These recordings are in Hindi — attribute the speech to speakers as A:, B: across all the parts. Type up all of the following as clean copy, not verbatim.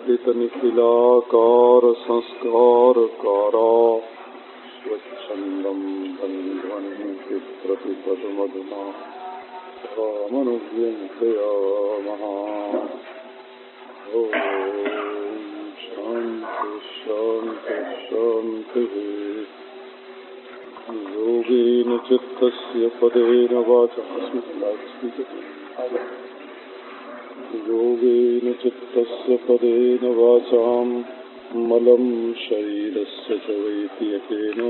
A: घटित निखिलाकार संस्कार कारा स्वच्छंदम बंध्वनि प्रतिपद मधुना मनुव्यंतयामः। ओम शांति शांति शांति। योगेन चित्तस्य पदेन वाचा योगेन चित्तस्य पदेन वाचां मलं शरीरस्य च वैद्यकेन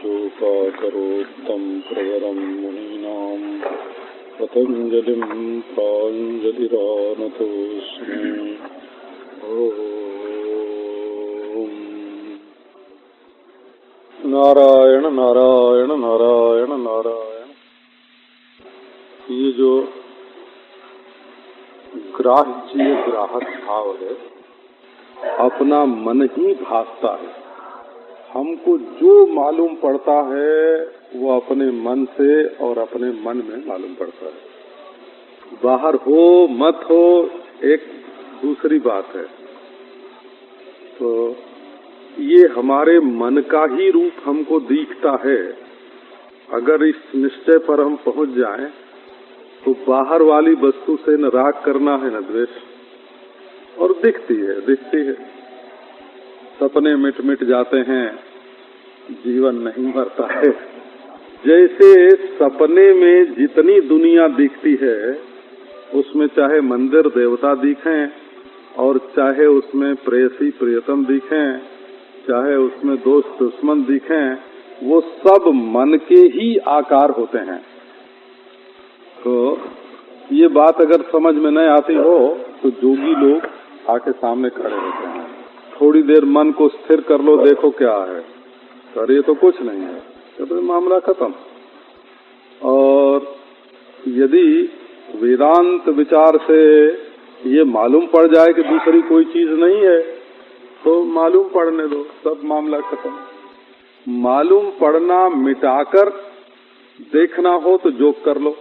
A: योगाकरोत्तं प्रवरं मुनीनां पतञ्जलिं प्राञ्जलिरानतोऽस्मि। ओम नारायण नारायण नारायण नारायण। ये जो ग्राह्य ग्राहक भाव है, अपना मन ही भासता है। हमको जो मालूम पड़ता है वो अपने मन से और अपने मन में मालूम पड़ता है। बाहर हो मत हो एक दूसरी बात है। तो ये हमारे मन का ही रूप हमको दिखता है। अगर इस निश्चय पर हम पहुंच जाएं तो बाहर वाली वस्तु से न राग करना है न द्वेष। और दिखती है। सपने मिट मिट जाते हैं, जीवन नहीं मरता है। जैसे सपने में जितनी दुनिया दिखती है उसमें चाहे मंदिर देवता दिखें और चाहे उसमें प्रेयसी प्रियतम दिखें, चाहे उसमें दोस्त दुश्मन दिखें, वो सब मन के ही आकार होते हैं। तो ये बात अगर समझ में नहीं आती हो तो जोगी लोग आके सामने खड़े होते हैं। थोड़ी देर मन को स्थिर कर लो, देखो क्या है। अरे ये तो कुछ नहीं है, तो मामला खत्म। और यदि वेदांत विचार से ये मालूम पड़ जाए कि दूसरी कोई चीज नहीं है तो मालूम पड़ने दो, सब मामला खत्म। मालूम पड़ना मिटाकर देखना हो तो जोग कर लो,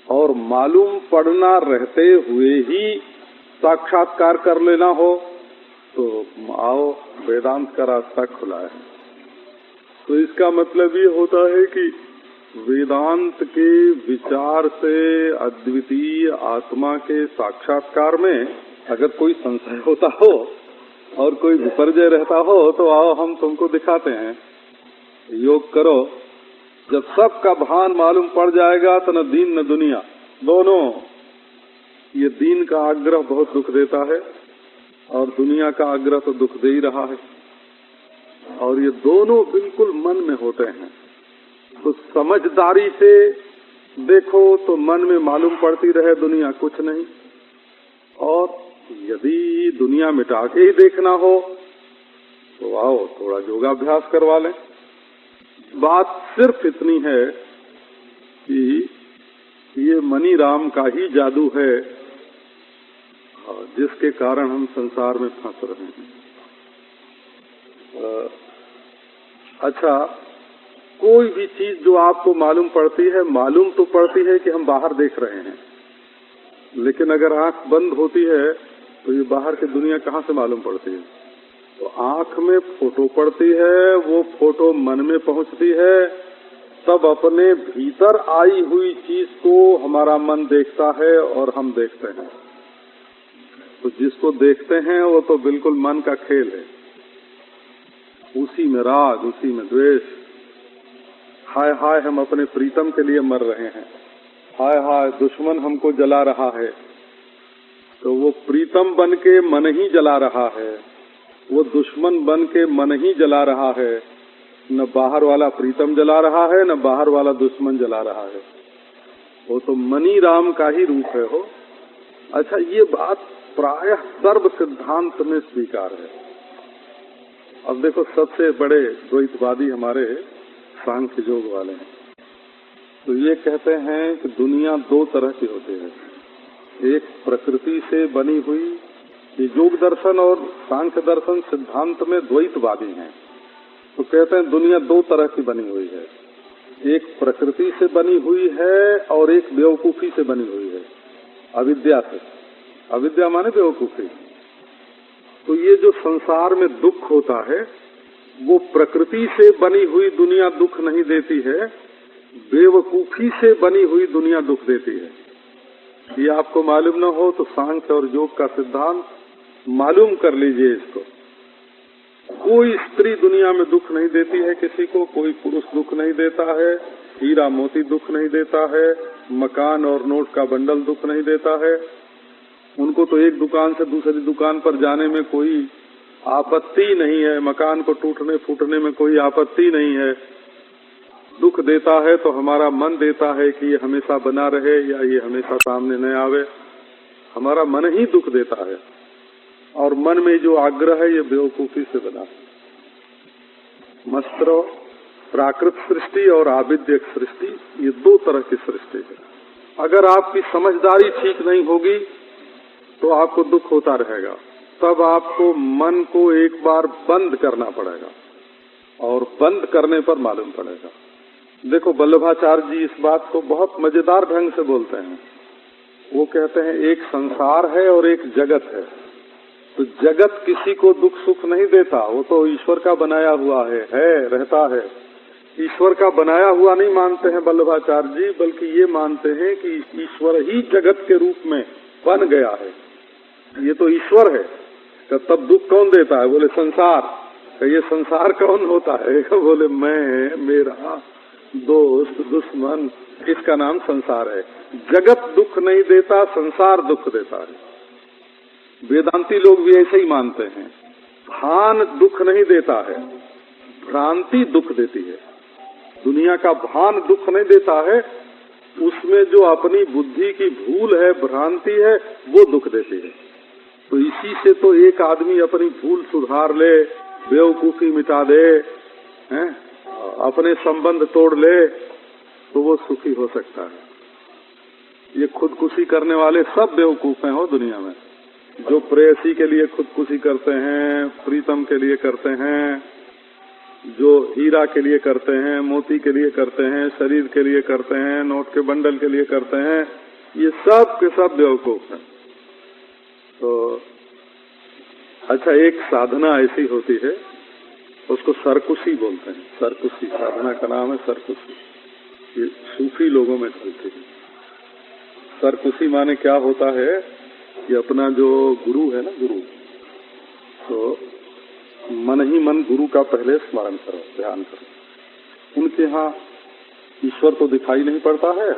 A: और मालूम पड़ना रहते हुए ही साक्षात्कार कर लेना हो तो आओ, वेदांत का रास्ता खुला है। तो इसका मतलब ये होता है कि वेदांत के विचार से अद्वितीय आत्मा के साक्षात्कार में अगर कोई संशय होता हो और कोई विपर्जय रहता हो तो आओ, हम तुमको दिखाते हैं। योग करो, जब सबका भान मालूम पड़ जाएगा तो न दीन न दुनिया दोनों। ये दीन का आग्रह बहुत दुख देता है और दुनिया का आग्रह तो दुख दे ही रहा है, और ये दोनों बिल्कुल मन में होते हैं। तो समझदारी से देखो तो मन में मालूम पड़ती रहे दुनिया कुछ नहीं, और यदि दुनिया मिटा के ही देखना हो तो आओ थोड़ा योगाभ्यास करवा लें। बात सिर्फ इतनी है कि ये मनी राम का ही जादू है जिसके कारण हम संसार में फंस रहे हैं। अच्छा, कोई भी चीज जो आपको मालूम पड़ती है, मालूम तो पड़ती है कि हम बाहर देख रहे हैं, लेकिन अगर आंख बंद होती है तो ये बाहर की दुनिया कहाँ से मालूम पड़ती है? तो आंख में फोटो पड़ती है, वो फोटो मन में पहुंचती है, तब अपने भीतर आई हुई चीज को हमारा मन देखता है और हम देखते हैं। तो जिसको देखते हैं वो तो बिल्कुल मन का खेल है, उसी में राग, उसी में द्वेष। हाय हाय हम अपने प्रीतम के लिए मर रहे हैं, हाय हाय दुश्मन हमको जला रहा है। तो वो प्रीतम बन के मन ही जला रहा है, वो दुश्मन बन के मन ही जला रहा है। न बाहर वाला प्रीतम जला रहा है, न बाहर वाला दुश्मन जला रहा है। वो तो मनी राम का ही रूप है हो। अच्छा, ये बात प्रायः सर्व सिद्धांत में स्वीकार है। अब देखो, सबसे बड़े द्वैतवादी हमारे सांख्य योग वाले हैं। तो ये कहते हैं कि दुनिया दो तरह की होती है, एक प्रकृति से बनी हुई। ये योग दर्शन और सांख्य दर्शन सिद्धांत में द्वैतवादी हैं। तो कहते हैं दुनिया दो तरह की बनी हुई है, एक प्रकृति से बनी हुई है और एक बेवकूफी से बनी हुई है, अविद्या से। अविद्या माने बेवकूफी, तो ये जो संसार में दुख होता है वो प्रकृति से बनी हुई दुनिया दुख नहीं देती है, बेवकूफी से बनी हुई दुनिया दुख देती है। ये आपको मालूम न हो तो सांख्य और योग का सिद्धांत मालूम कर लीजिए इसको। कोई स्त्री दुनिया में दुख नहीं देती है किसी को, कोई पुरुष दुख नहीं देता है, हीरा मोती दुख नहीं देता है, मकान और नोट का बंडल दुख नहीं देता है। उनको तो एक दुकान से दूसरी दुकान पर जाने में कोई आपत्ति नहीं है, मकान को टूटने फूटने में कोई आपत्ति नहीं है। दुख देता है तो हमारा मन देता है कि ये हमेशा बना रहे या ये हमेशा सामने न आवे। हमारा मन ही दुख देता है, और मन में जो आग्रह है ये बेवकूफी से बना है। मस्त्र प्राकृत सृष्टि और आविद्यक सृष्टि, ये दो तरह की सृष्टि है। अगर आपकी समझदारी ठीक नहीं होगी तो आपको दुख होता रहेगा। तब आपको मन को एक बार बंद करना पड़ेगा, और बंद करने पर मालूम पड़ेगा। देखो वल्लभाचार्य जी इस बात को बहुत मजेदार ढंग से बोलते हैं। वो कहते हैं एक संसार है और एक जगत है। तो जगत किसी को दुख सुख नहीं देता, वो तो ईश्वर का बनाया हुआ है रहता है। ईश्वर का बनाया हुआ नहीं मानते हैं वल्लभाचार्य जी, बल्कि ये मानते हैं कि ईश्वर ही जगत के रूप में बन गया है। ये तो ईश्वर है, तो तब दुख कौन देता है? बोले संसार। तो ये संसार कौन होता है? बोले मैं, मेरा दोस्त, दुश्मन, इसका नाम संसार है। जगत दुख नहीं देता, संसार दुख देता है। वेदांती लोग भी ऐसे ही मानते हैं। भान दुख नहीं देता है, भ्रांति दुख देती है। दुनिया का भान दुख नहीं देता है, उसमें जो अपनी बुद्धि की भूल है, भ्रांति है, वो दुख देती है। तो इसी से तो एक आदमी अपनी भूल सुधार ले, बेवकूफी मिटा दे, हैं, अपने संबंध तोड़ ले, तो वो सुखी हो सकता है। ये खुदकुशी करने वाले सब बेवकूफ हैं हो दुनिया में। जो प्रेयसी के लिए खुदकुशी करते हैं, प्रीतम के लिए करते हैं, जो हीरा के लिए करते हैं, मोती के लिए करते हैं, शरीर के लिए करते हैं, नोट के बंडल के लिए करते हैं, ये सब के सब बेवकूफ हैं। तो अच्छा, एक साधना ऐसी होती है, उसको सरकुशी बोलते हैं। सरकुशी साधना का नाम है सरकुशी। ये सूफी लोगों में चलती है। सरकुशी माने क्या होता है कि अपना जो गुरु है ना, गुरु, तो मन ही मन गुरु का पहले स्मरण करो, ध्यान करो। उनके यहाँ ईश्वर तो दिखाई नहीं पड़ता है,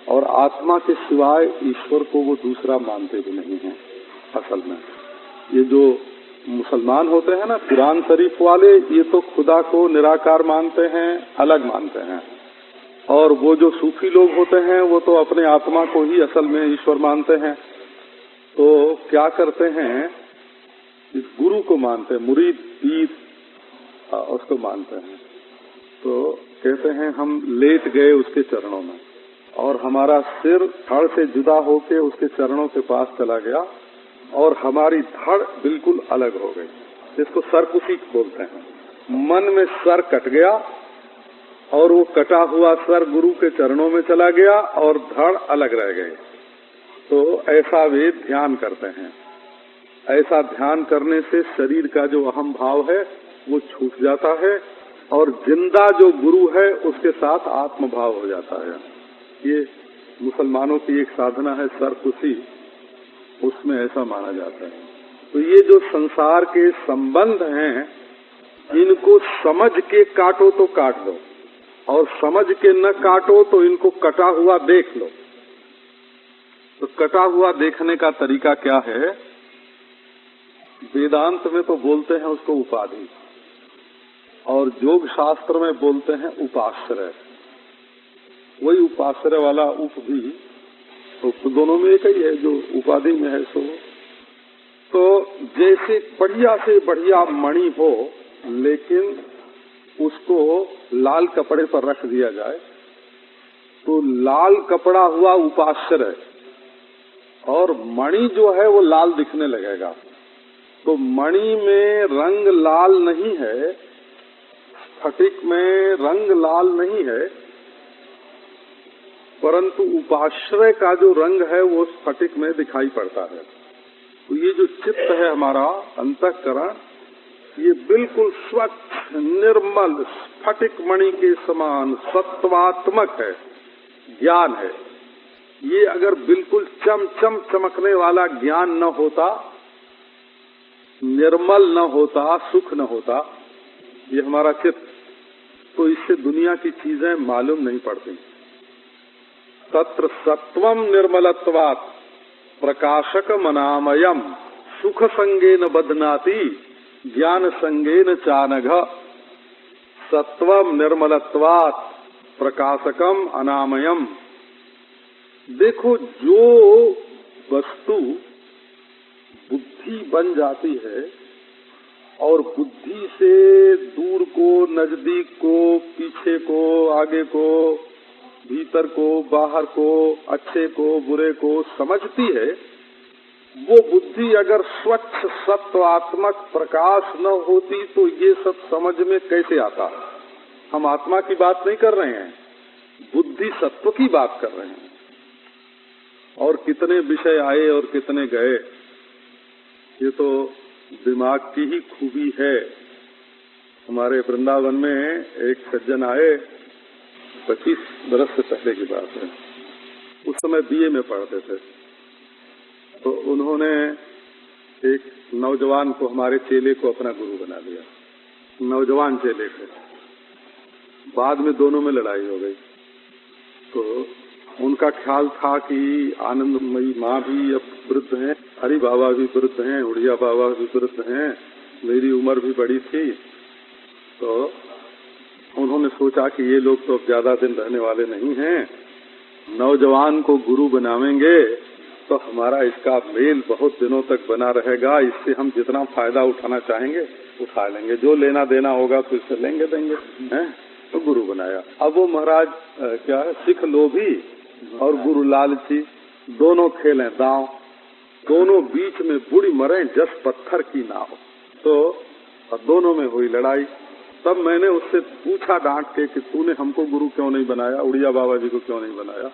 A: और आत्मा के सिवाय ईश्वर को वो दूसरा मानते भी नहीं है। असल में ये जो मुसलमान होते हैं ना, कुरान शरीफ वाले, ये तो खुदा को निराकार मानते हैं, अलग मानते हैं। और वो जो सूफी लोग होते हैं वो तो अपने आत्मा को ही असल में ईश्वर मानते हैं। तो क्या करते हैं, इस गुरु को मानते हैं, मुरीद पीर उसको मानते हैं। तो कहते हैं हम लेट गए उसके चरणों में, और हमारा सिर धड़ से जुदा होके उसके चरणों के पास चला गया, और हमारी धड़ बिल्कुल अलग हो गई। इसको सरकुशी बोलते हैं। मन में सर कट गया, और वो कटा हुआ सर गुरु के चरणों में चला गया, और धड़ अलग रह गए। तो ऐसा वे ध्यान करते हैं। ऐसा ध्यान करने से शरीर का जो अहम भाव है वो छूट जाता है, और जिंदा जो गुरु है उसके साथ आत्म भाव हो जाता है। ये मुसलमानों की एक साधना है सरकुशी, उसमें ऐसा माना जाता है। तो ये जो संसार के संबंध हैं, इनको समझ के काटो तो काट दो, और समझ के न काटो तो इनको कटा हुआ देख लो। तो कटा हुआ देखने का तरीका क्या है? वेदांत में तो बोलते हैं उसको उपाधि, और योग शास्त्र में बोलते हैं उपाश्रय। वही उपाश्रय वाला उप भी, तो दोनों में एक ही है, जो उपाधि में है सो। तो जैसे बढ़िया से बढ़िया मणि हो, लेकिन उसको लाल कपड़े पर रख दिया जाए, तो लाल कपड़ा हुआ उपाश्रय, और मणि जो है वो लाल दिखने लगेगा। तो मणि में रंग लाल नहीं है, स्फटिक में रंग लाल नहीं है, परंतु उपाश्रय का जो रंग है वो स्फटिक में दिखाई पड़ता है। तो ये जो चित्त है हमारा अंतःकरण, ये बिल्कुल स्वच्छ निर्मल स्फटिक मणि के समान सत्वात्मक है, ज्ञान है। ये अगर बिल्कुल चमचम चमकने वाला ज्ञान न होता, निर्मल न होता, सुख न होता, ये हमारा चित्त, तो इससे दुनिया की चीजें मालूम नहीं पड़ती। तत्र सत्वम निर्मलत्वात् प्रकाशक मनामयम सुख संगेन बध्नाति ज्ञान संगेन चानघ। सत्वम निर्मलत्वात् प्रकाशकम अनामयम। देखो, जो वस्तु बुद्धि बन जाती है और बुद्धि से दूर को, नजदीक को, पीछे को, आगे को, भीतर को, बाहर को, अच्छे को, बुरे को समझती है, वो बुद्धि अगर स्वच्छ सत्वात्मक प्रकाश न होती तो ये सब समझ में कैसे आता। हम आत्मा की बात नहीं कर रहे हैं, बुद्धि सत्व की बात कर रहे हैं। और कितने विषय आए और कितने गए, ये तो दिमाग की ही खूबी है। हमारे वृंदावन में एक सज्जन आए, 25 बरस से पहले की बात है, उस समय बीए में पढ़ते थे। तो उन्होंने एक नौजवान को, हमारे चेले को अपना गुरु बना लिया, नौजवान चेले थे। बाद में दोनों में लड़ाई हो गई। तो उनका ख्याल था कि आनंदमयी माँ भी अब वृद्ध हैं, हरि बाबा भी वृद्ध हैं, उड़िया बाबा भी वृद्ध हैं, मेरी उम्र भी बड़ी थी। तो उन्होंने सोचा कि ये लोग तो अब ज्यादा दिन रहने वाले नहीं हैं, नौजवान को गुरु बनावेंगे तो हमारा इसका मेल बहुत दिनों तक बना रहेगा, इससे हम जितना फायदा उठाना चाहेंगे उठा लेंगे, जो लेना देना होगा तो इससे लेंगे देंगे, हैं? तो गुरु बनाया। अब वो महाराज क्या है, सिख लोभी और गुरु लालची दोनों खेलें दांव, दोनों बीच में बुढ़ी मरे जस पत्थर की नाव। तो दोनों में हुई लड़ाई। तब मैंने उससे पूछा डांट के कि तूने हमको गुरु क्यों नहीं बनाया, उड़िया बाबा जी को क्यों नहीं बनाया,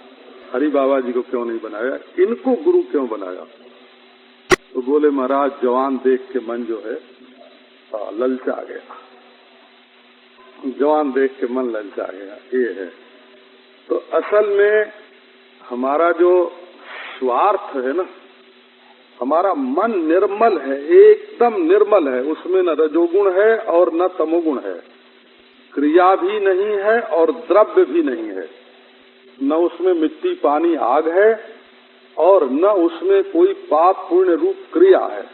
A: हरि बाबा जी को क्यों नहीं बनाया, इनको गुरु क्यों बनाया? तो बोले महाराज जवान देख के मन जो है ललचा गया, जवान देख के मन ललचा गया, ये है। तो असल में हमारा जो स्वार्थ है ना, हमारा मन निर्मल है, एकदम निर्मल है, उसमें न रजोगुण है और न तमोगुण है, क्रिया भी नहीं है और द्रव्य भी नहीं है, न उसमें मिट्टी पानी आग है और न उसमें कोई पाप पुण्य रूप क्रिया है।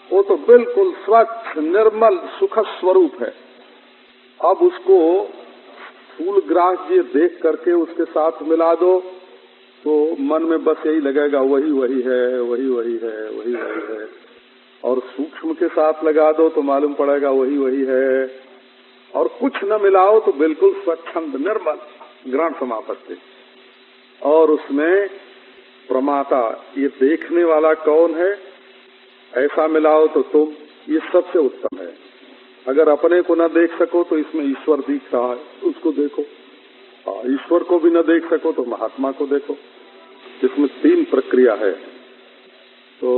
A: वो तो बिल्कुल स्वच्छ निर्मल सुख स्वरूप है। अब उसको फूल ग्राह्य देख करके उसके साथ मिला दो तो मन में बस यही लगेगा वही वही है, वही वही है, वही वही है। और सूक्ष्म के साथ लगा दो तो मालूम पड़ेगा वही वही है। और कुछ न मिलाओ तो बिल्कुल स्वच्छंद निर्मल ग्रहण समापत्ति। और उसमें प्रमाता, ये देखने वाला कौन है, ऐसा मिलाओ तो तुम, ये सबसे उत्तम है। अगर अपने को न देख सको तो इसमें ईश्वर दिख रहा है, उसको देखो। ईश्वर को भी न देख सको तो महात्मा को देखो। इसमें 3 प्रक्रिया है। तो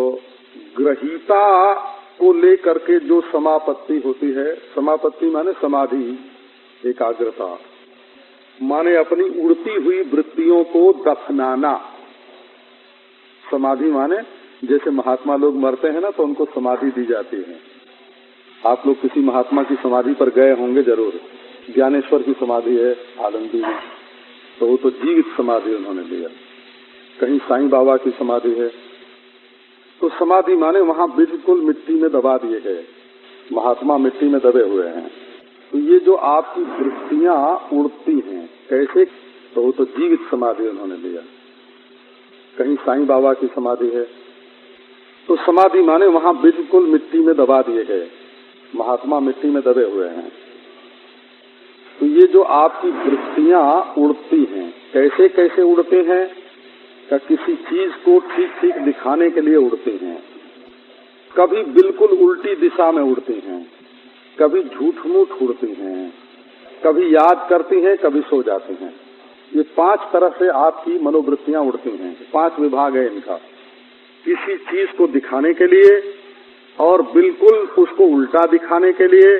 A: ग्रहीता को लेकर के जो समापत्ति होती है, समापत्ति माने समाधि, एकाग्रता, माने अपनी उड़ती हुई वृत्तियों को दफनाना। समाधि माने जैसे महात्मा लोग मरते हैं ना तो उनको समाधि दी जाती है। आप लोग किसी महात्मा की समाधि पर गए होंगे जरूर। ज्ञानेश्वर की समाधि है आलमगी में, तो वो तो जीवित समाधि उन्होंने लिया। कहीं साईं बाबा की समाधि है। तो समाधि माने वहां बिल्कुल मिट्टी में दबा दिए गए, महात्मा मिट्टी में दबे हुए हैं। तो ये जो आपकी वृत्तियां उड़ती हैं कैसे, तो वो तो जीवित समाधि उन्होंने लिया। कहीं साईं बाबा की समाधि है। तो समाधि माने वहां बिल्कुल मिट्टी में दबा दिए गए, महात्मा मिट्टी में दबे हुए हैं। तो ये जो आपकी वृत्तियां उड़ती हैं, कैसे कैसे उड़ते हैं, का किसी चीज को ठीक ठीक दिखाने के लिए उड़ते हैं। कभी बिल्कुल उल्टी दिशा में उड़ती हैं, कभी झूठ मूठ उड़ती हैं, कभी याद करती हैं, कभी सो जाती हैं। ये 5 तरह से आपकी मनोवृत्तियां उड़ती हैं। 5 विभाग है इनका। किसी चीज को दिखाने के लिए और बिल्कुल उसको उल्टा दिखाने के लिए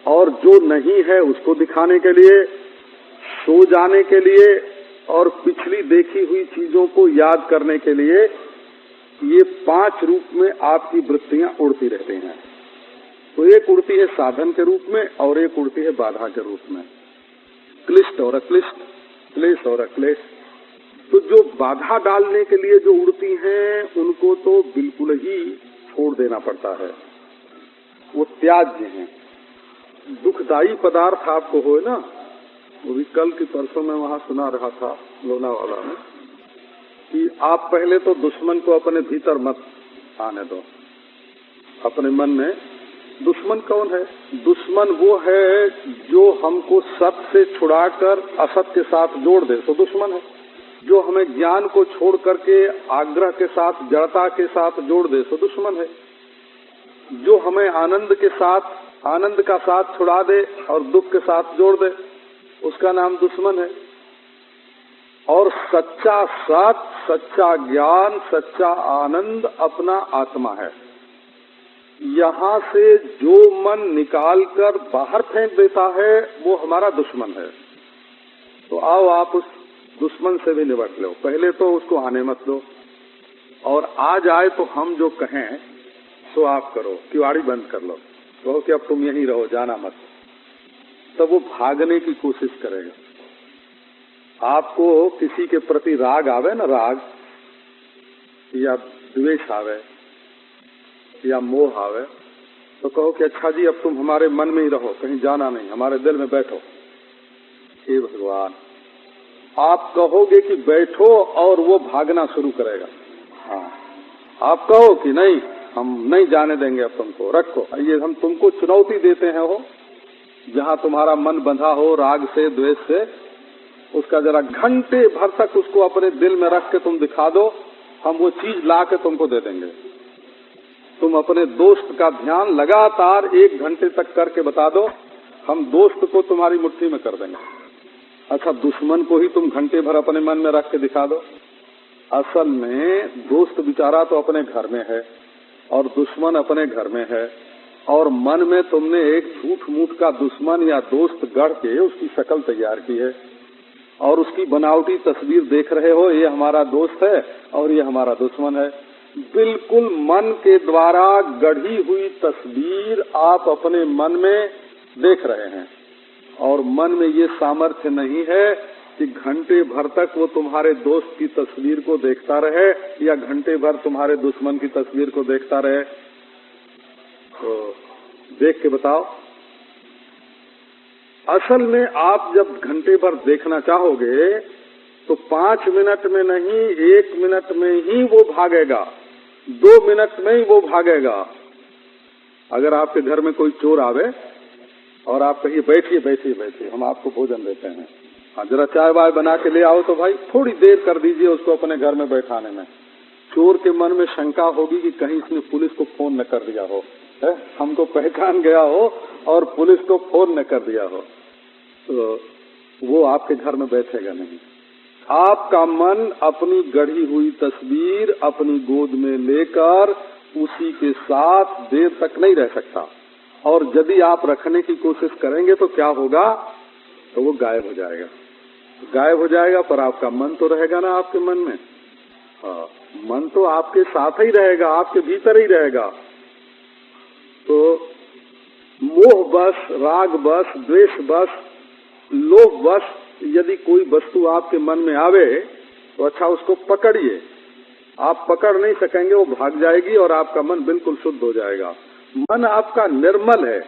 A: और जो नहीं है उसको दिखाने के लिए, सो जाने के लिए और पिछली देखी हुई चीजों को याद करने के लिए, ये 5 रूप में आपकी वृत्तियां उड़ती रहती हैं। तो एक उड़ती है साधन के रूप में और एक उड़ती है बाधा के रूप में, क्लिष्ट और अक्लिष्ट, क्लेश और अक्लेश। तो जो बाधा डालने के लिए जो उड़ती हैं उनको तो बिल्कुल ही छोड़ देना पड़ता है, वो त्याज्य हैं। दुखदायी पदार्थ आपको हो ना, वो भी कल की परसों में वहां सुना रहा था लोनावाला में कि आप पहले तो दुश्मन को अपने भीतर मत आने दो, अपने मन में। दुश्मन कौन है? दुश्मन वो है जो हमको सत्य से छुड़ाकर असत के साथ जोड़ दे, तो दुश्मन है। जो हमें ज्ञान को छोड़ करके आग्रह के साथ, जड़ता के साथ जोड़ दे, तो दुश्मन है। जो हमें आनंद के साथ, आनंद का साथ छुड़ा दे और दुख के साथ जोड़ दे, उसका नाम दुश्मन है। और सच्चा सत, सच्चा ज्ञान, सच्चा आनंद अपना आत्मा है। यहाँ से जो मन निकालकर बाहर फेंक देता है वो हमारा दुश्मन है। तो आओ आप उस दुश्मन से भी निपट लो, पहले तो उसको आने मत दो। और आ जाए तो हम जो कहें सो आप करो, किवाड़ी बंद कर लो, कहो कि अब तुम यहीं रहो, जाना मत। तब वो भागने की कोशिश करेगा। आपको किसी के प्रति राग आवे ना, राग या द्वेष आवे या मोह आवे, तो कहो कि अच्छा जी अब तुम हमारे मन में ही रहो, कहीं जाना नहीं, हमारे दिल में बैठो। हे भगवान, आप कहोगे कि बैठो और वो भागना शुरू करेगा। हाँ, आप कहो कि नहीं, हम नहीं जाने देंगे, अब तुमको रखो। ये हम तुमको चुनौती देते हैं, हो जहाँ तुम्हारा मन बंधा हो राग से, द्वेष से, उसका जरा घंटे भर तक उसको अपने दिल में रख के तुम दिखा दो, हम वो चीज ला के तुमको दे देंगे। तुम अपने दोस्त का ध्यान लगातार 1 घंटे तक करके बता दो, हम दोस्त को तुम्हारी मुट्ठी में कर देंगे। अच्छा, दुश्मन को ही तुम घंटे भर अपने मन में रख के दिखा दो। असल में दोस्त बेचारा तो अपने घर में है और दुश्मन अपने घर में है, और मन में तुमने एक झूठ मूठ का दुश्मन या दोस्त गढ़ के उसकी शक्ल तैयार की है और उसकी बनावटी तस्वीर देख रहे हो, ये हमारा दोस्त है और ये हमारा दुश्मन है। बिल्कुल मन के द्वारा गढ़ी हुई तस्वीर आप अपने मन में देख रहे हैं, और मन में ये सामर्थ्य नहीं है कि घंटे भर तक वो तुम्हारे दोस्त की तस्वीर को देखता रहे या घंटे भर तुम्हारे दुश्मन की तस्वीर को देखता रहे। तो देख के बताओ। असल में आप जब घंटे भर देखना चाहोगे तो 5 मिनट में नहीं, 1 मिनट में ही वो भागेगा, 2 मिनट में ही वो भागेगा। अगर आपके घर में कोई चोर आवे और आप कहिए बैठिए बैठिए बैठिए, हम आपको भोजन देते हैं, हाँ जरा चाय वाय बना के ले आओ, तो भाई थोड़ी देर कर दीजिए उसको अपने घर में बैठाने में। चोर के मन में शंका होगी कि कहीं इसने पुलिस को फोन न कर दिया हो, है? हमको पहचान गया हो और पुलिस को फोन न कर दिया हो, तो वो आपके घर में बैठेगा नहीं। आपका मन अपनी गढ़ी हुई तस्वीर अपनी गोद में लेकर उसी के साथ देर तक नहीं रह सकता, और यदि आप रखने की कोशिश करेंगे तो क्या होगा, तो वो गायब हो जाएगा। गायब हो जाएगा, पर आपका मन तो रहेगा ना आपके मन में। हाँ, मन तो आपके साथ ही रहेगा, आपके भीतर ही रहेगा। तो मोह बस, राग बस, द्वेष बस, लोभ बस यदि कोई वस्तु आपके मन में आवे तो अच्छा उसको पकड़िए। आप पकड़ नहीं सकेंगे, वो भाग जाएगी और आपका मन बिल्कुल शुद्ध हो जाएगा। मन आपका निर्मल है।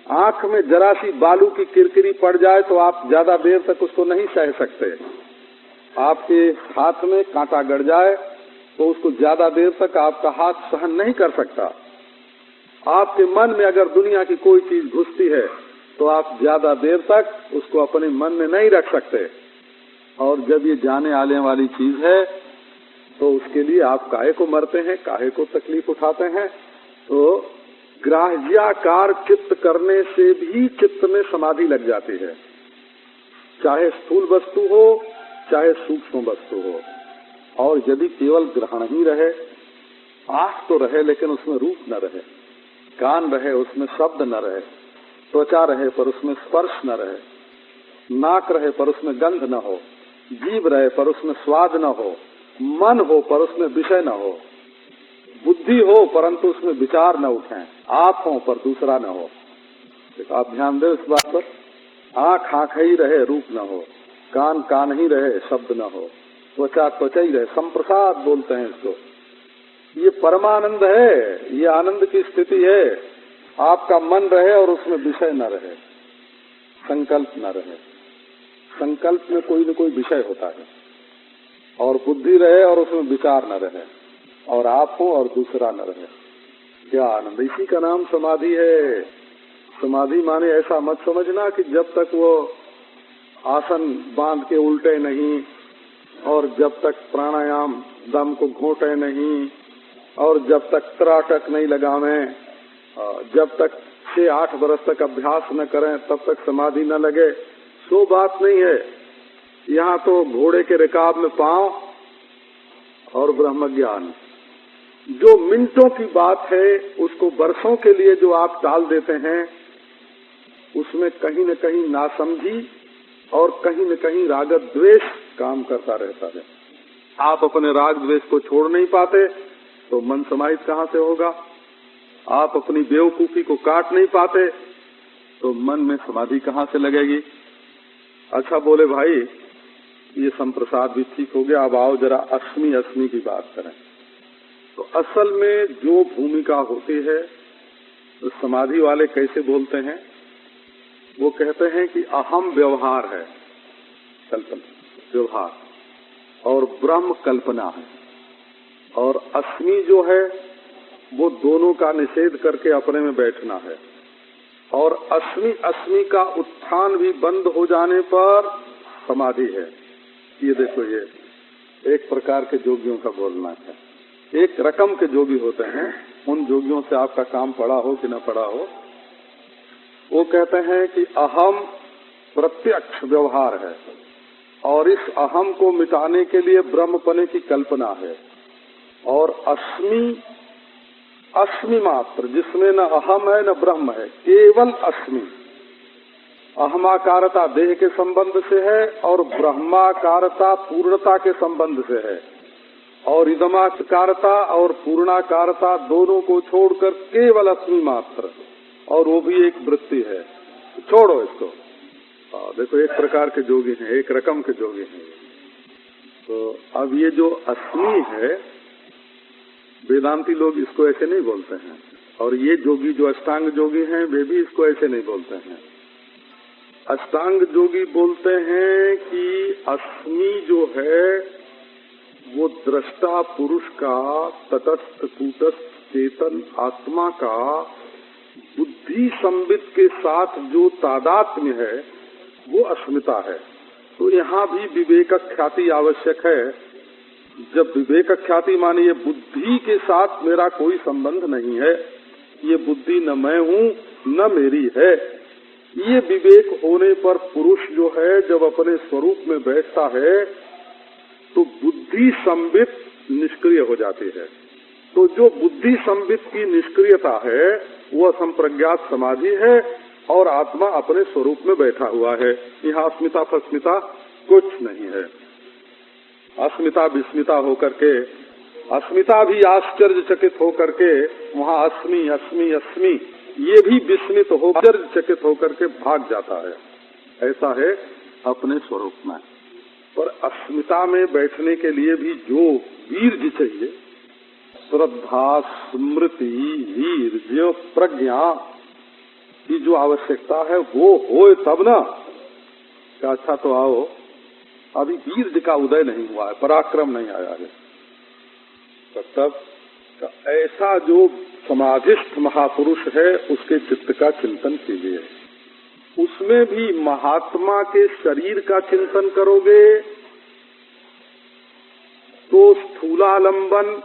A: आंख में जरा सी बालू की किरकिरी पड़ जाए तो आप ज्यादा देर तक उसको नहीं सह सकते। आपके हाथ में कांटा गड़ जाए तो उसको ज्यादा देर तक आपका हाथ सहन नहीं कर सकता। आपके मन में अगर दुनिया की कोई चीज घुसती है तो आप ज्यादा देर तक उसको अपने मन में नहीं रख सकते, और जब ये जाने आने वाली चीज है तो उसके लिए आप काहे को मरते हैं, काहे को तकलीफ उठाते हैं। तो ग्राह्याकार चित्त करने से भी चित्त में समाधि लग जाती है, चाहे स्थूल वस्तु हो चाहे सूक्ष्म वस्तु हो। और यदि केवल ग्रहण ही रहे, आंख तो रहे लेकिन उसमें रूप न रहे, कान रहे उसमें शब्द न रहे, त्वचा रहे पर उसमें स्पर्श न रहे, नाक रहे पर उसमें गंध न हो, जीभ रहे पर उसमें स्वाद न हो, मन हो पर उसमें विषय न हो, बुद्धि हो परंतु उसमें विचार न उठे, आप हो पर दूसरा न हो। आप ध्यान दें इस बात पर। आंख आंख ही रहे, रूप न हो, कान कान ही रहे, शब्द न हो, त्वचा त्वचा ही रहे, संप्रसाद बोलते हैं इसको। ये परमानंद है, ये आनंद की स्थिति है। आपका मन रहे और उसमें विषय न रहे, संकल्प न रहे। संकल्प में कोई न कोई विषय होता है, और बुद्धि रहे और उसमें विचार न रहे, और आप हो और दूसरा न रहे। क्या आनंद! इसी का नाम समाधि है। समाधि माने ऐसा मत समझना कि जब तक वो आसन बांध के उल्टे नहीं, और जब तक प्राणायाम दम को घोटे नहीं, और जब तक त्राटक नहीं लगावें, जब तक 6-8 वर्ष तक अभ्यास न करें तब तक समाधि न लगे, सो बात नहीं है। यहाँ तो घोड़े के रिकाब में पांव और ब्रह्म ज्ञान। जो मिनटों की बात है उसको वर्षों के लिए जो आप टाल देते हैं, उसमें कहीं न कहीं नासमझी और कहीं न कहीं राग द्वेष काम करता रहता है। आप अपने राग द्वेष को छोड़ नहीं पाते तो मन समाहित कहाँ से होगा? आप अपनी बेवकूफी को काट नहीं पाते तो मन में समाधि कहाँ से लगेगी? अच्छा बोले भाई, ये संप्रसाद भी ठीक हो गया, अब आओ जरा अस्मि अस्मि की बात करें। तो असल में जो भूमिका होती है, तो समाधि वाले कैसे बोलते हैं? वो कहते हैं कि अहम व्यवहार है, कल्पना व्यवहार, और ब्रह्म कल्पना है, और अस्मि जो है वो दोनों का निषेध करके अपने में बैठना है। और अस्मि अस्मि का उत्थान भी बंद हो जाने पर समाधि है। ये देखो, ये एक प्रकार के जोगियों का बोलना है। एक रकम के जोगी होते हैं, उन जोगियों से आपका काम पड़ा हो कि न पड़ा हो, वो कहते हैं कि अहम प्रत्यक्ष व्यवहार है, और इस अहम को मिटाने के लिए ब्रह्मपने की कल्पना है। और अस्मि अस्मि मात्र, जिसमें न अहम है न ब्रह्म है, केवल अस्मि। अहमाकारता देह के संबंध से है और ब्रह्माकारता पूर्णता के संबंध से है, और इदमाकारता और पूर्णाकारता दोनों को छोड़कर केवल अस्मि मात्र, और वो भी एक वृत्ति है। छोड़ो इसको। देखो, एक प्रकार के जोगी हैं, एक रकम के जोगी हैं। तो अब ये जो अस्मि है, वेदांती लोग इसको ऐसे नहीं बोलते हैं, और ये जोगी जो अष्टांग जोगी हैं वे भी इसको ऐसे नहीं बोलते हैं। अष्टांग जोगी बोलते हैं कि अस्मि जो है वो दृष्टा पुरुष का, तटस्थ कूटस्थ चेतन आत्मा का बुद्धि संबित के साथ जो तादात्म्य है वो अस्मिता है। तो यहाँ भी विवेक ख्याति आवश्यक है। जब विवेक ख्याति माने ये बुद्धि के साथ मेरा कोई संबंध नहीं है, ये बुद्धि न मैं हूँ न मेरी है, ये विवेक होने पर पुरुष जो है जब अपने स्वरूप में बैठता है तो बुद्धि संबित निष्क्रिय हो जाती है। तो जो बुद्धि संबित की निष्क्रियता है वो असंप्रज्ञात समाधि है, और आत्मा अपने स्वरूप में बैठा हुआ है। यहाँ अस्मिता फस्मिता कुछ नहीं है। अस्मिता विस्मिता होकर के, अस्मिता भी आश्चर्यचकित होकर के वहाँ अस्मि अस्मि अस्मि, ये भी विस्मित हो आश्चर्यचकित होकर के भाग जाता है। ऐसा है अपने स्वरूप में। पर अस्मिता में बैठने के लिए भी जो वीर्य चाहिए, श्रद्धा स्मृति वीर्य प्रज्ञा की जो आवश्यकता है वो होए तब ना। क्या अच्छा तो आओ, अभी वीर्य का उदय नहीं हुआ है, पराक्रम नहीं आया है, तब ऐसा जो समाधिस्थ महापुरुष है उसके चित्त का चिंतन कीजिए। उसमें भी महात्मा के शरीर का चिंतन करोगे तो स्थूलालंबन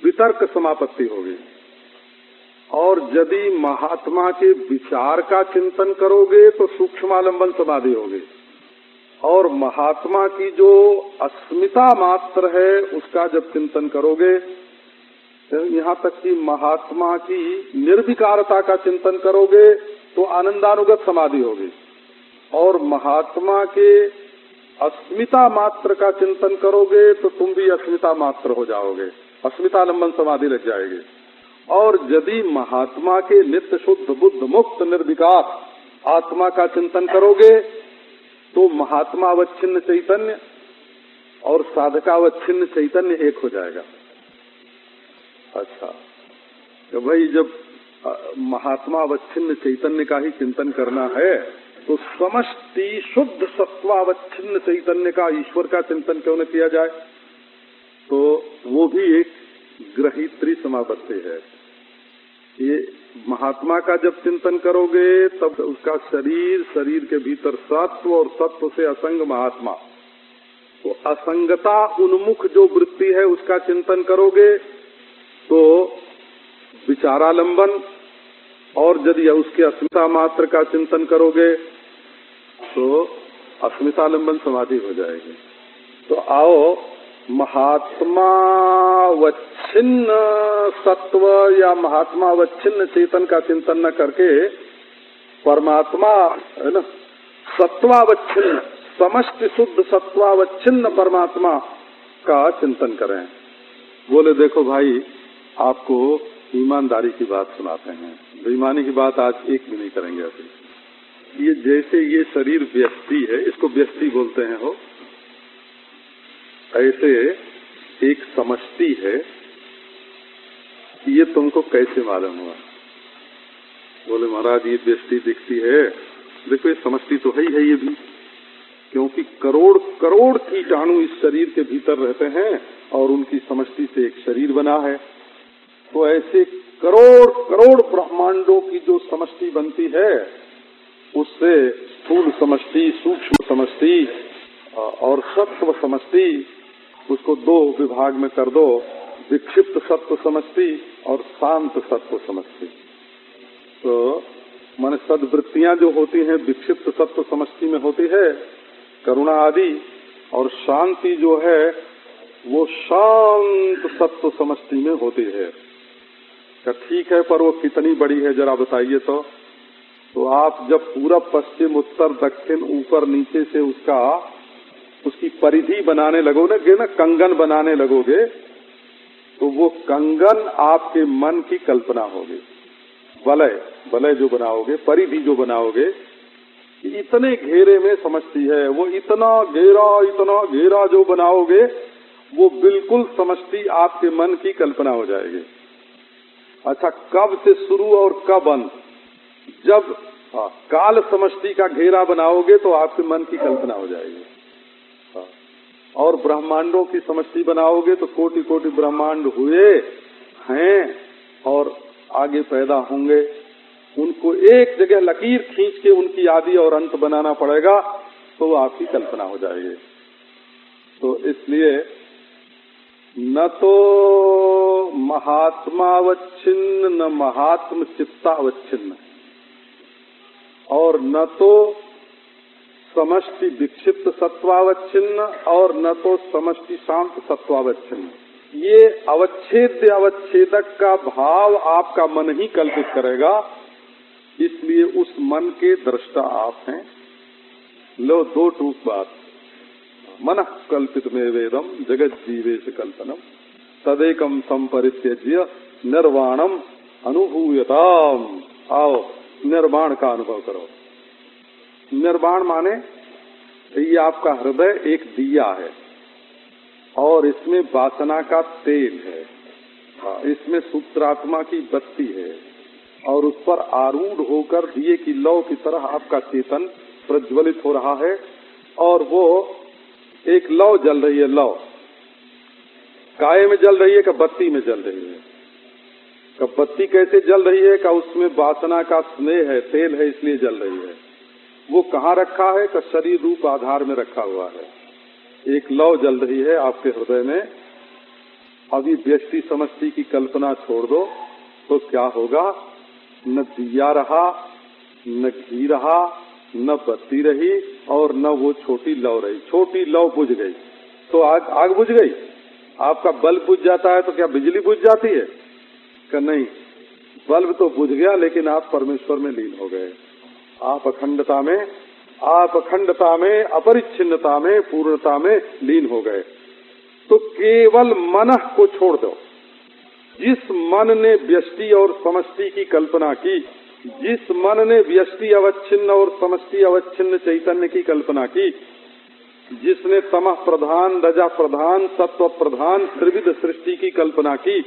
A: वितर्क समापत्ति होगी, और यदि महात्मा के विचार का चिंतन करोगे तो सूक्ष्मालंबन समाधि होगी। और महात्मा की जो अस्मिता मात्र है उसका जब चिंतन करोगे, यहाँ तक कि महात्मा की निर्विकारता का चिंतन करोगे तो आनंदानुगत समाधि होगी, और महात्मा के अस्मिता मात्र का चिंतन करोगे तो तुम भी अस्मिता मात्र हो जाओगे, अस्मितालंबन समाधि लग जाएगी। और यदि महात्मा के नित्य शुद्ध बुद्ध मुक्त निर्विकार आत्मा का चिंतन करोगे तो महात्मावच्छिन्न चैतन्य और साधकावच्छिन्न चैतन्य एक हो जाएगा। अच्छा, तो भाई जब महात्मावच्छिन्न चैतन्य का ही चिंतन करना है तो समष्टि शुद्ध सत्वावच्छिन्न चैतन्य का ईश्वर का चिंतन क्यों न किया जाए? तो वो भी एक ग्रहित्री समापत्ति है। ये महात्मा का जब चिंतन करोगे तब उसका शरीर, शरीर के भीतर सत्व और सत्व से असंग महात्मा, तो असंगता उन्मुख जो वृत्ति है उसका चिंतन करोगे तो विचारालंबन, और यदि उसके अस्मिता मात्र का चिंतन करोगे तो अस्मितालंबन समाधि हो जाएगी। तो आओ महात्मावच्छिन्न सत्व या महात्मावच्छिन्न चेतन का चिंतन न करके परमात्मा है ना, सत्वावच्छिन्न समष्टि शुद्ध सत्वावच्छिन्न परमात्मा का चिंतन करें। बोले देखो भाई, आपको ईमानदारी की बात सुनाते हैं, बेईमानी की बात आज एक भी नहीं करेंगे अभी। ये जैसे ये शरीर व्यष्टि है, इसको व्यष्टि बोलते हैं हो, ऐसे एक समष्टि है, ये तुमको कैसे मालूम हुआ? बोले महाराज ये व्यष्टि दिखती है, देखो ये समष्टि तो है ही है ये भी, क्योंकि करोड़ करोड़ कीटाणु इस शरीर के भीतर रहते हैं और उनकी समष्टि से एक शरीर बना है। तो ऐसे करोड़ करोड़ ब्रह्मांडों की जो समष्टि बनती है उससे स्थूल समष्टि, सूक्ष्म समष्टि और सत्व समष्टि, उसको दो विभाग में कर दो, विक्षिप्त सत्व समष्टि और शांत सत्व समष्टि। तो माने सद्वृत्तियां जो होती हैं विक्षिप्त सत्व समष्टि में होती है, करुणा आदि, और शांति जो है वो शांत सत्व समष्टि में होती है। क्या ठीक है, पर वो कितनी बड़ी है जरा बताइए तो आप जब पूरब पश्चिम उत्तर दक्षिण ऊपर नीचे से उसकी परिधि बनाने लगोगे ना, कंगन बनाने लगोगे, तो वो कंगन आपके मन की कल्पना होगी। वलय जो बनाओगे, परिधि जो बनाओगे, इतने घेरे में समष्टि है, वो इतना घेरा जो बनाओगे वो बिल्कुल समष्टि आपके मन की कल्पना हो जाएगी। अच्छा, कब से शुरू और कब अंत? जब काल समष्टि का घेरा बनाओगे तो आपके मन की कल्पना हो जाएगी। और ब्रह्मांडों की समष्टि बनाओगे तो कोटि कोटि ब्रह्मांड हुए हैं और आगे पैदा होंगे, उनको एक जगह लकीर खींच के उनकी आदि और अंत बनाना पड़ेगा, तो आपकी कल्पना हो जाएगी। तो इसलिए न तो महात्मावच्छिन्न न महात्म चित्तावच्छिन्न, और न तो समष्टि विक्षिप्त सत्वावच्छिन्न और न तो समष्टि शांत सत्वावच्छिन्न। ये अवच्छेद्य अवच्छेदक का भाव आपका मन ही कल्पित करेगा, इसलिए उस मन के दृष्टा आप हैं। लो दो टूक बात, मन कल्पित में वेदम जगत जीवेश कल्पनम तदेकम संपरित्यज्य निर्वाणम अनुभूयताम। आओ निर्वाण का अनुभव करो। निर्वाण माने ये आपका हृदय एक दिया है और इसमें वासना का तेल है, इसमें सूत्रात्मा की बत्ती है, और उस पर आरूढ़ होकर दिए की लौ की तरह आपका चेतन प्रज्वलित हो रहा है, और वो एक लौ जल रही है। लौ काय में जल रही है कि बत्ती में जल रही है? का बत्ती कैसे जल रही है? का उसमें वासना का स्नेह है, तेल है, इसलिए जल रही है। वो कहाँ रखा है? का शरीर रूप आधार में रखा हुआ है। एक लौ जल रही है आपके हृदय में। अभी व्यष्टि समष्टि की कल्पना छोड़ दो तो क्या होगा? न दिया रहा, न घी रहा, न बत्ती रही, और न वो छोटी लौ रही। छोटी लौ बुझ गई तो आग बुझ गई। आपका बल्ब बुझ जाता है तो क्या बिजली बुझ जाती है? क्या नहीं, बल्ब तो बुझ गया लेकिन आप परमेश्वर में लीन हो गए। आप अखंडता में अपरिच्छिन्नता में पूर्णता में लीन हो गए। तो केवल मन को छोड़ दो। जिस मन ने व्यष्टि और समष्टि की कल्पना की, जिस मन ने व्यष्टि अवच्छिन्न और समष्टि अवच्छिन्न चैतन्य की कल्पना की, जिसने तमः प्रधान, रजा प्रधान, सत्व प्रधान त्रिविध सृष्टि की कल्पना की,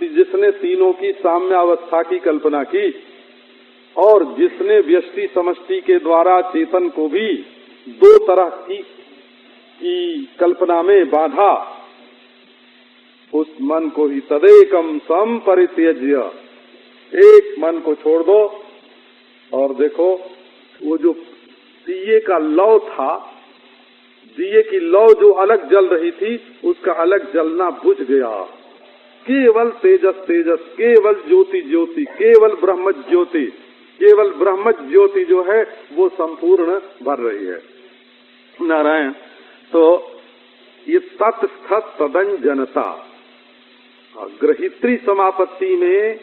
A: जिसने तीनों की साम्यावस्था की कल्पना की, और जिसने व्यष्टि समष्टि के द्वारा चेतन को भी दो तरह की कल्पना में बांधा, उस मन को ही तदेकम सम परित्यज्य, एक मन को छोड़ दो। और देखो वो जो दिए का लौ था, दिए की लौ जो अलग जल रही थी उसका अलग जलना बुझ गया। केवल तेजस तेजस, केवल ज्योति ज्योति, केवल ब्रह्म ज्योति, केवल ब्रह्म ज्योति जो है वो संपूर्ण भर रही है। नारायण। तो ये तत्स्थत तदंजनता, ग्रहित्री समापत्ति में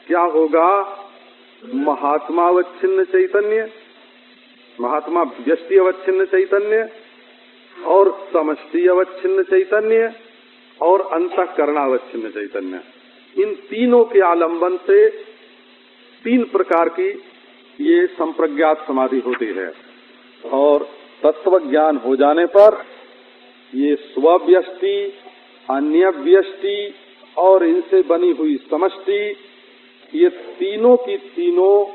A: क्या होगा? महात्मा अवच्छिन्न चैतन्य, महात्मा व्यष्टि अवच्छिन्न चैतन्य और समष्टि अवच्छिन्न चैतन्य और अंतःकरणावच्छिन्न चैतन्य, इन तीनों के आलंबन से तीन प्रकार की ये संप्रज्ञात समाधि होती है। और तत्व ज्ञान हो जाने पर ये स्वव्यष्टि, अन्य व्यष्टि और इनसे बनी हुई समष्टि, ये तीनों की तीनों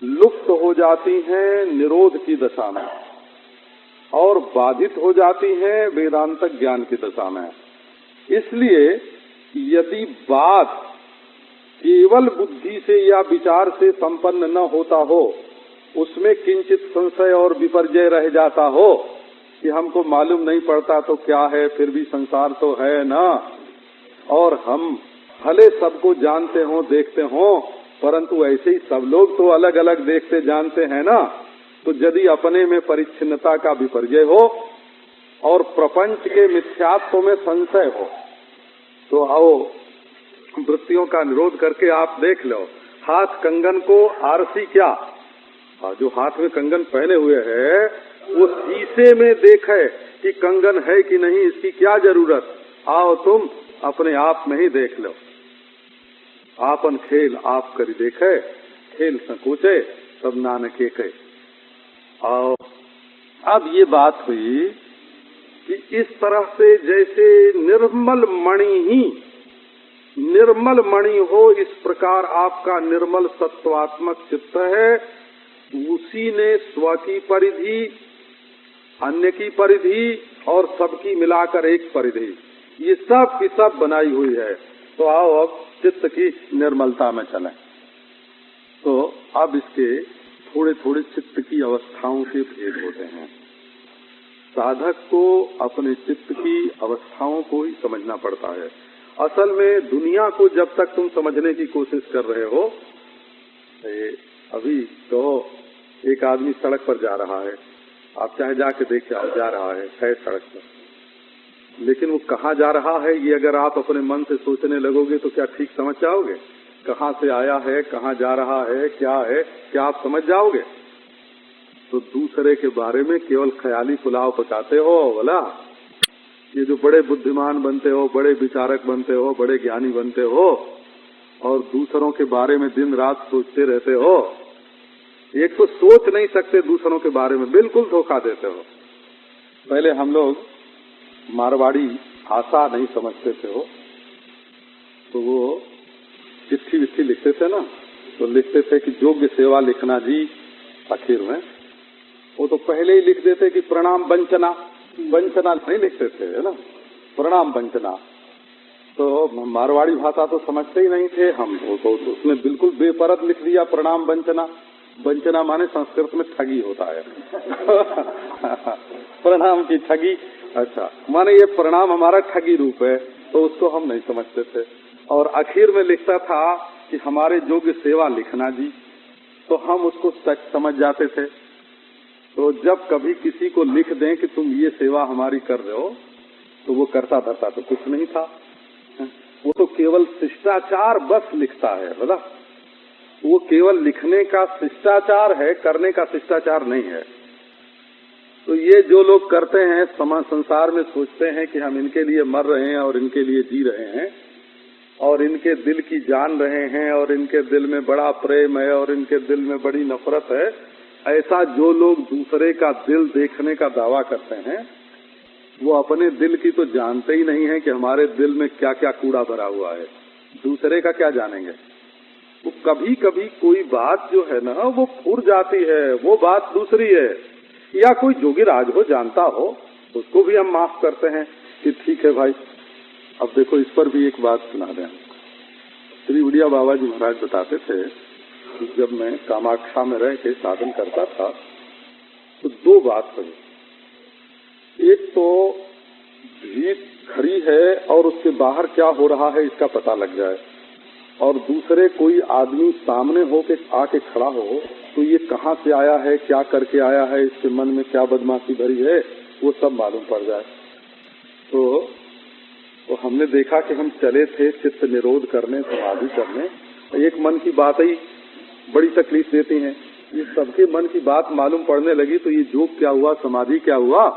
A: लुप्त हो जाती हैं निरोध की दशा में और बाधित हो जाती हैं वेदांत ज्ञान की दशा में। इसलिए यदि बात केवल बुद्धि से या विचार से संपन्न न होता हो, उसमें किंचित संशय और विपर्जय रह जाता हो कि हमको मालूम नहीं पड़ता तो क्या है, फिर भी संसार तो है ना, और हम भले सबको जानते हो देखते हो, परंतु ऐसे ही सब लोग तो अलग अलग देखते जानते हैं ना। तो यदि अपने में परिच्छिन्नता का विपर्जय हो और प्रपंच के मिथ्यात्व में संशय हो, तो आओ वृत्तियों का निरोध करके आप देख लो। हाथ कंगन को आरसी क्या, जो हाथ में कंगन पहने हुए है वो शीशे में देखे कि कंगन है कि नहीं, इसकी क्या जरूरत। आओ तुम अपने आप में ही देख लो। आपन खेल आप करी देखे, खेल संकोचे तब नानके के। आओ अब ये बात हुई कि इस तरह से जैसे निर्मल मणि हो, इस प्रकार आपका निर्मल सत्वात्मक चित्त है। उसी ने स्व की परिधि, अन्य की परिधि और सबकी मिलाकर एक परिधि, ये सब की सब बनाई हुई है। तो आओ अब चित्त की निर्मलता में चलें। तो अब इसके थोड़े थोड़े चित्त की अवस्थाओं के भेद होते हैं। साधक को अपने चित्त की अवस्थाओं को ही समझना पड़ता है। असल में दुनिया को जब तक तुम समझने की कोशिश कर रहे हो, अभी तो एक आदमी सड़क पर जा रहा है, आप चाहे जाके देख जा रहा है सड़क पर, लेकिन वो कहाँ जा रहा है ये अगर आप अपने मन से सोचने लगोगे तो क्या ठीक समझ जाओगे? कहाँ से आया है, कहाँ जा रहा है, क्या आप समझ जाओगे? तो दूसरे के बारे में केवल ख्याली पुलाव पकाते हो बोला। ये जो बड़े बुद्धिमान बनते हो, बड़े विचारक बनते हो, बड़े ज्ञानी बनते हो और दूसरों के बारे में दिन रात सोचते रहते हो, एक तो सोच नहीं सकते दूसरों के बारे में, बिल्कुल धोखा देते हो। पहले हम लोग मारवाड़ी भाषा नहीं समझते थे हो, तो वो चिट्ठी विट्ठी लिखते थे ना, तो लिखते थे कि योग्य सेवा लिखना जी, आखिर में वो तो पहले ही लिख देते कि प्रणाम वंचना नहीं लिखते थे, है ना, प्रणाम वंचना। तो मारवाड़ी भाषा तो समझते ही नहीं थे हम, तो उसमें बिल्कुल बेपरद लिख दिया प्रणाम वंचना। वंचना माने संस्कृत में ठगी होता है प्रणाम की ठगी, अच्छा माने ये प्रणाम हमारा ठगी रूप है, तो उसको हम नहीं समझते थे। और आखिर में लिखता था कि हमारे योग्य सेवा लिखना जी, तो हम उसको सच समझ जाते थे। तो जब कभी किसी को लिख दें कि तुम ये सेवा हमारी कर रहे हो, तो वो करता धरता तो कुछ नहीं था। वो तो केवल शिष्टाचार बस लिखता है, बोला, वो केवल लिखने का शिष्टाचार है, करने का शिष्टाचार नहीं है। तो ये जो लोग करते हैं, समाज संसार में सोचते हैं कि हम इनके लिए मर रहे हैं और इनके लिए जी रहे हैं और इनके दिल की जान रहे हैं और इनके दिल में बड़ा प्रेम है और इनके दिल में बड़ी नफरत है, ऐसा जो लोग दूसरे का दिल देखने का दावा करते हैं, वो अपने दिल की तो जानते ही नहीं है कि हमारे दिल में क्या क्या कूड़ा भरा हुआ है। दूसरे का क्या जानेंगे? वो कभी कभी कोई बात जो है ना वो फूट जाती है, वो बात दूसरी है। या कोई जोगीराज हो, जानता हो, उसको भी हम माफ करते हैं कि ठीक है भाई। अब देखो, इस पर भी एक बात सुना दें। श्री उड़िया बाबा जी महाराज बताते थे कि जब मैं कामाख्या में रह के साधन करता था तो दो बात हुई। एक तो भीड़ खड़ी है और उसके बाहर क्या हो रहा है इसका पता लग जाए, और दूसरे कोई आदमी सामने हो के आके खड़ा हो तो ये कहाँ से आया है, क्या करके आया है, इसके मन में क्या बदमाशी भरी है, वो सब मालूम पड़ जाए। तो हमने देखा कि हम चले थे चित्त निरोध करने, समाधि करने। एक मन की बात ही बड़ी तकलीफ देती है। ये सबके मन की बात मालूम पड़ने लगी तो ये योग क्या हुआ, समाधि क्या हुआ,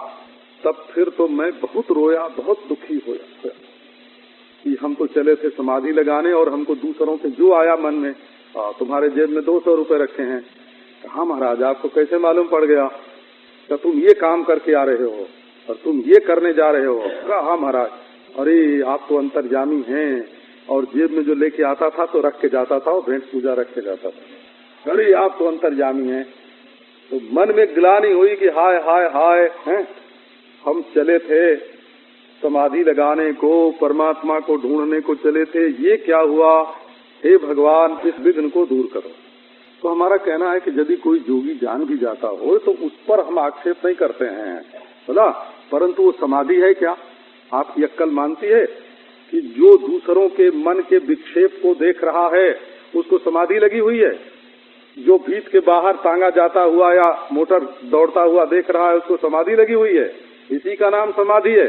A: तब फिर तो मैं बहुत रोया, बहुत दुखी होया कि हम तो चले थे समाधि लगाने और हमको दूसरों से जो आया मन में, तुम्हारे जेब में 200 रुपए रखे हैं। हाँ महाराज, आपको कैसे मालूम पड़ गया? तो तुम ये काम करके आ रहे हो और तुम ये करने जा रहे हो। हाँ महाराज, अरे आप तो अंतर्यामी हैं, और जेब में जो लेके आता था तो रख के जाता था और भेंट पूजा रख के जाता था। अरे आप तो अंतर्यामी हैं। तो मन में ग्लानि हुई कि हाय हाय हाय, हैं हम चले थे समाधि लगाने को, परमात्मा को ढूंढने को चले थे, ये क्या हुआ? हे भगवान, इस विघ्न को दूर करो। तो हमारा कहना है कि यदि कोई जोगी जान भी जाता हो तो उस पर हम आक्षेप नहीं करते हैं, बोला, परंतु वो समाधि है क्या? आपकी अक्ल मानती है कि जो दूसरों के मन के विक्षेप को देख रहा है उसको समाधि लगी हुई है? जो भीत के बाहर टांगा जाता हुआ या मोटर दौड़ता हुआ देख रहा है उसको समाधि लगी हुई है? इसी का नाम समाधि है।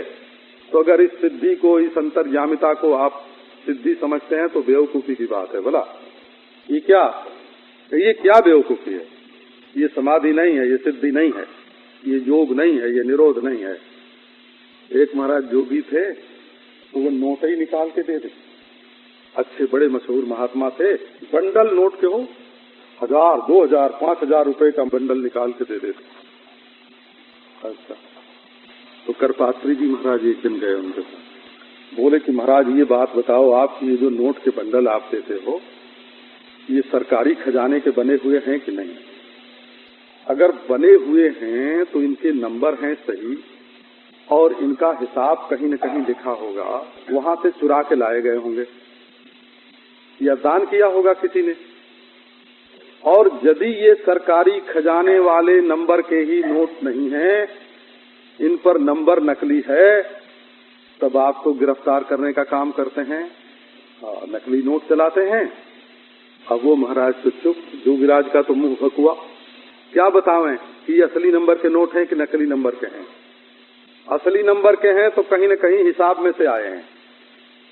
A: तो अगर इस सिद्धि को, इस अंतर्यामिता को आप सिद्धि समझते हैं तो बेवकूफी की बात है। बोला, ये क्या बेवकूफी है? ये समाधि नहीं है, ये सिद्धि नहीं है, ये योग नहीं है, ये निरोध नहीं है। एक महाराज जोगी थे तो वो नोट ही निकाल के दे दे। अच्छे बड़े मशहूर महात्मा थे, बंडल नोट के हो, 1000, 2000, 5000 रुपए का बंडल निकाल के दे देते। अच्छा, तो करपात्री जी महाराज एक दिन गए उनके साथ, बोले कि महाराज ये बात बताओ, आप ये जो नोट के बंडल आप देते हो ये सरकारी खजाने के बने हुए हैं कि नहीं? अगर बने हुए हैं तो इनके नंबर हैं सही और इनका हिसाब कहीं न कहीं लिखा होगा, वहां से चुरा के लाए गए होंगे या दान किया होगा किसी ने। और यदि ये सरकारी खजाने वाले नंबर के ही नोट नहीं हैं, इन पर नंबर नकली है, तब आपको गिरफ्तार करने का काम करते हैं, नकली नोट चलाते हैं। अब वो महाराज तो चुप, जोगिराज का तो मुंह भकुआ, क्या बतावें कि ये असली नंबर के नोट हैं कि नकली नंबर के हैं। असली नंबर के हैं तो कहीं न कहीं हिसाब में से आए हैं,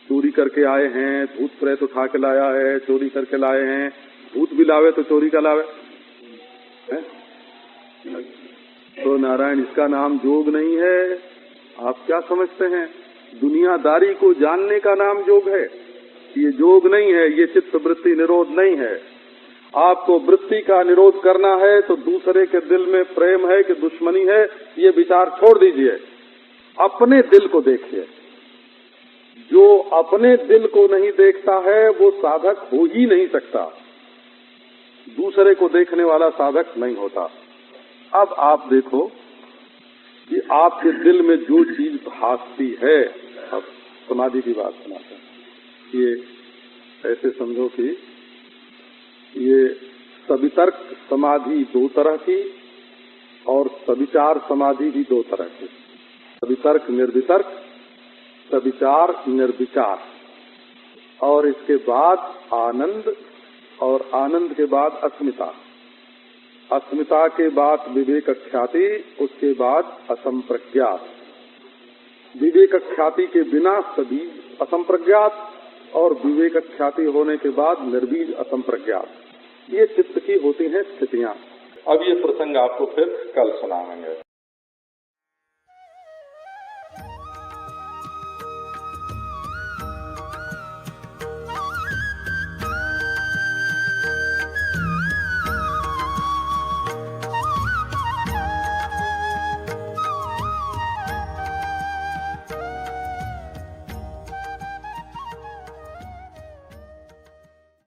A: चोरी करके आए हैं, भूत प्रेत उठा के लाया है, चोरी करके लाए हैं। भूत भी लावे तो चोरी का लावे है? तो नारायण, इसका नाम योग नहीं है। आप क्या समझते हैं? दुनियादारी को जानने का नाम योग है? ये योग नहीं है, ये चित्त वृत्ति निरोध नहीं है। आपको वृत्ति का निरोध करना है तो दूसरे के दिल में प्रेम है कि दुश्मनी है, ये विचार छोड़ दीजिए, अपने दिल को देखिए। जो अपने दिल को नहीं देखता है वो साधक हो ही नहीं सकता, दूसरे को देखने वाला साधक नहीं होता। अब आप देखो कि आपके दिल में जो चीज भासती है, अब समाधि की बात सुनाते हैं। ये ऐसे समझो कि ये सवितर्क समाधि 2 तरह की और सविचार समाधि भी 2 तरह की। सवितर्क निर्वितर्क, सविचार निर्विचार, और इसके बाद आनंद, और आनंद के बाद अस्मिता। अस्मिता के बाद विवेक ख्याति, उसके बाद असंप्रज्ञात। विवेक ख्याति के बिना सभी असंप्रज्ञात और विवेक ख्याति होने के बाद निर्बीज असंप्रज्ञात। ये चित्त की होती हैं स्थितियां। अब ये प्रसंग आपको फिर कल सुनाएंगे।